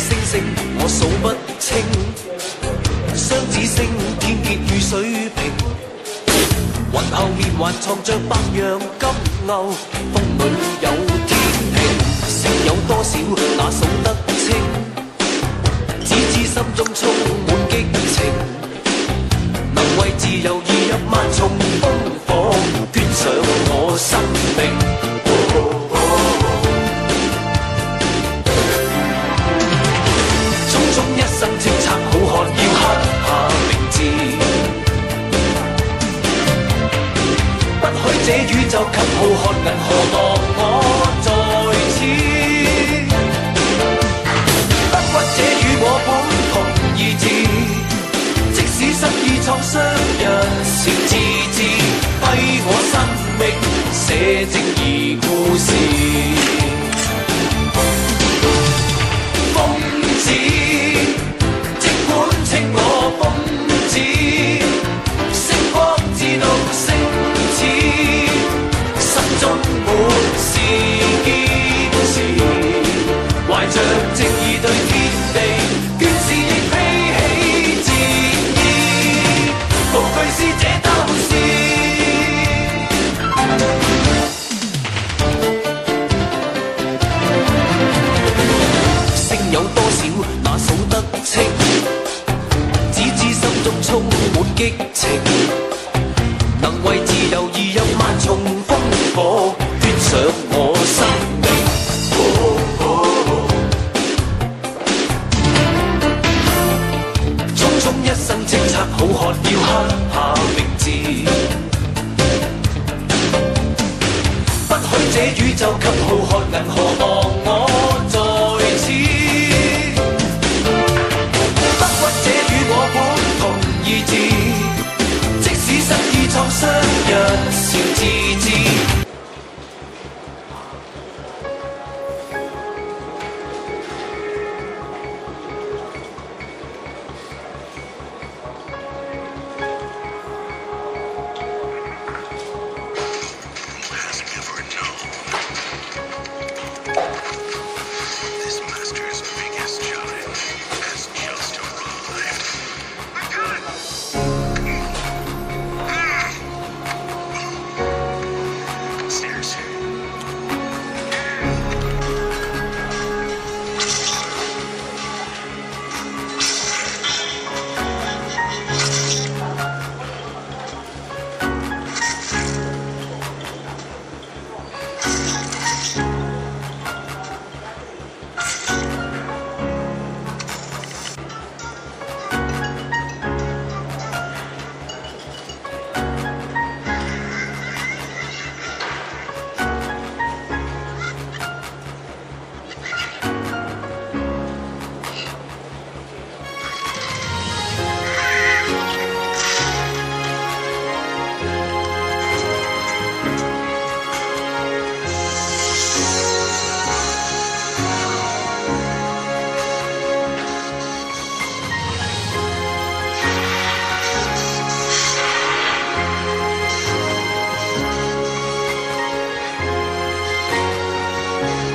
星星我數不清，雙子星天結與水瓶，雲後面還藏着百樣金牛，風裏有天平，星有多少那數得清，只知心中充滿激情，能為自由而入萬重風火，捐上我生命。一生清澈好漢要刻下名字，不許這宇宙給浩瀚銀河落我在此，不屈這與我本同義字，即使失意創傷一笑置之，揮我生命寫正義故事，瘋子稱我瘋子，星光自動升起，心中滿是堅持，懷着正義對天地，捲事亦披起戰衣，無懼師者鬥士。星有多少那數得清，充滿激